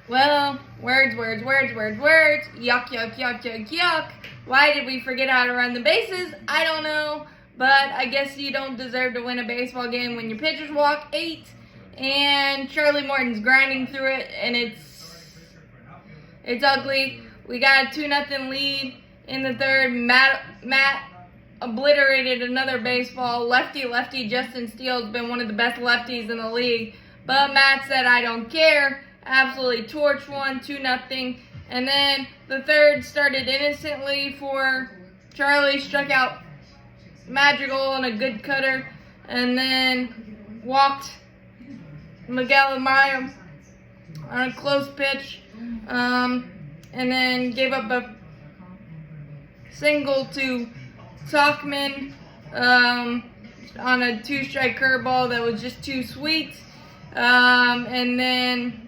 Well, words. Yuck, yuck, yuck, yuck, yuck. Why did we forget how to run the bases? I don't know. But I guess you don't deserve to win a baseball game when your pitchers walk 8. And Charlie Morton's grinding through it, and it's ugly. We got a 2-0 lead in the third. Matt obliterated another baseball. Lefty Justin Steele has been one of the best lefties in the league. But Matt said, I don't care. Absolutely torched one, 2-0. And then the third started innocently for Charlie. Struck out Madrigal on a good cutter. And then walked Miguel Amaya on a close pitch. And then gave up a single to Tauchman on a 2-strike curveball that was just too sweet. And then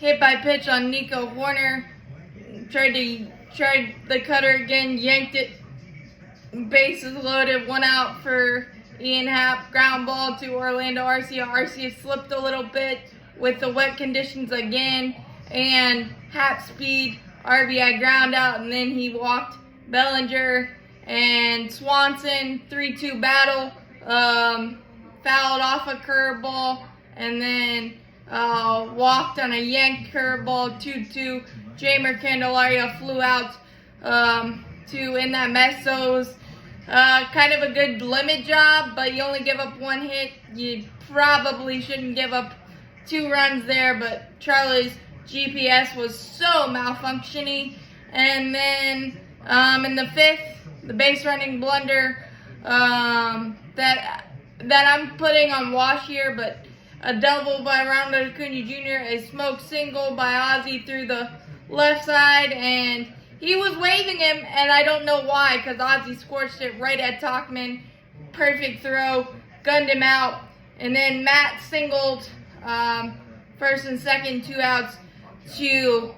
hit by pitch on Nico Horner. Tried the cutter again, yanked it. Bases loaded, 1 out for Ian Happ. Ground ball to Orlando Arcia. Arcia slipped a little bit with the wet conditions again. And Happ speed, RBI ground out. And then he walked Bellinger and Swanson. 3-2 battle. Fouled off a curveball. And then walked on a yanked curveball, 2-2. Jeimer Candelario flew out to end that mess. So it was kind of a good limit job, but you only give up 1 hit. You probably shouldn't give up 2 runs there, but Charlie's GPS was so malfunctioning. And then in the 5th, the base running blunder that I'm putting on wash here, but a double by Ronald Acuna Jr., a smoke single by Ozzie through the left side, and he was waving him, and I don't know why, because Ozzie scorched it right at Tauchman. Perfect throw, gunned him out, and then Matt singled first and second, 2 outs to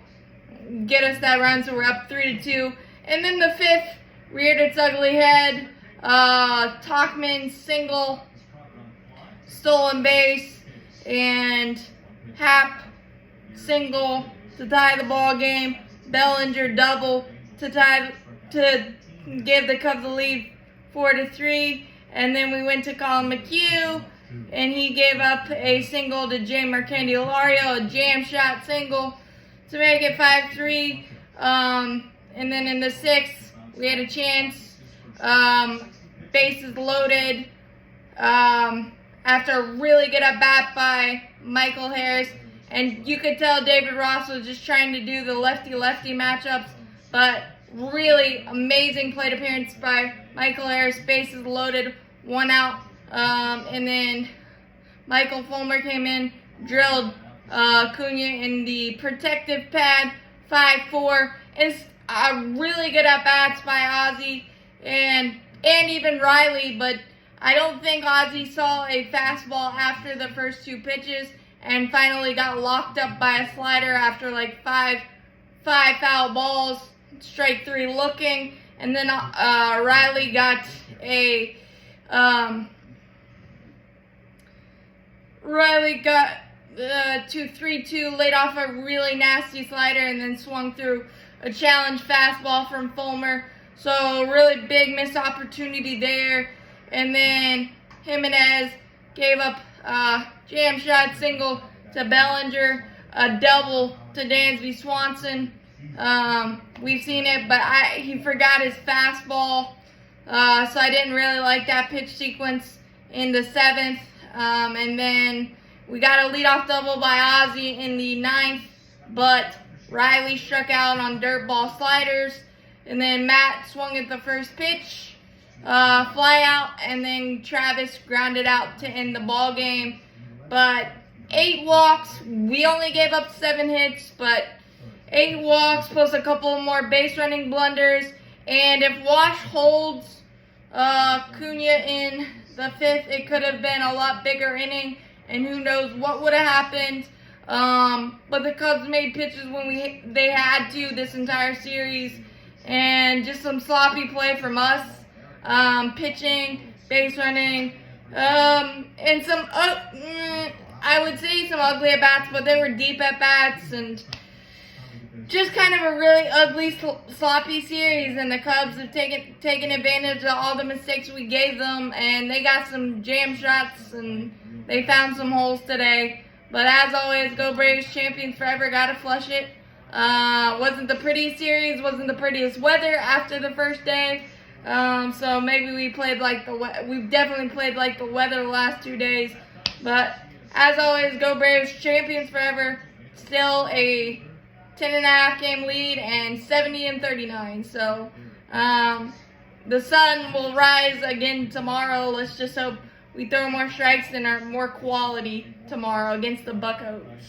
get us that run, so we're up 3-2. And then the 5th reared its ugly head. Tauchman single, stolen base, and Happ single to tie the ball game. Bellinger double to give the Cubs the lead 4-3. And then we went to Colin McHugh, and he gave up a single to Jeimer Candelario, a jam shot single to make it 5-3. And then in the 6th, we had a chance. Bases loaded. After a really good at-bat by Michael Harris. And you could tell David Ross was just trying to do the lefty-lefty matchups. But really amazing plate appearance by Michael Harris. Bases loaded, 1 out. And then Michael Fulmer came in, drilled Acuna in the protective pad, 5-4. It's really good at-bats by Ozzie and even Riley, but I don't think Ozzie saw a fastball after the first 2 pitches and finally got locked up by a slider after like five foul balls, strike 3 looking, and then Riley got a 2-3-2, laid off a really nasty slider and then swung through a challenge fastball from Fulmer. So really big missed opportunity there. And then Jimenez gave up a jam shot single to Bellinger, a double to Dansby Swanson. We've seen it, but he forgot his fastball. So I didn't really like that pitch sequence in the 7th. And then we got a leadoff double by Ozzie in the 9th, but Riley struck out on dirt ball sliders. And then Matt swung at the first pitch, fly out, and then Travis grounded out to end the ball game. But 8 walks, we only gave up 7 hits, but 8 walks plus a couple more base running blunders. And if Wash holds Cunha in the 5th, it could have been a lot bigger inning, and who knows what would have happened. But the Cubs made pitches when they had to this entire series. And just some sloppy play from us, pitching, base running, and some I would say some ugly at bats, but they were deep at bats and just kind of a really ugly, sloppy series. And the Cubs have taken advantage of all the mistakes we gave them, and they got some jam shots and they found some holes today. But as always, go Braves, champions forever. Gotta flush it. Wasn't the prettiest series, wasn't the prettiest weather after the first day. So maybe we've definitely played like the weather the last 2 days. But as always, go Braves, champions forever. Still a 10.5 game lead and 70-39. So the sun will rise again tomorrow. Let's just hope we throw more strikes and are more quality tomorrow against the Buccos.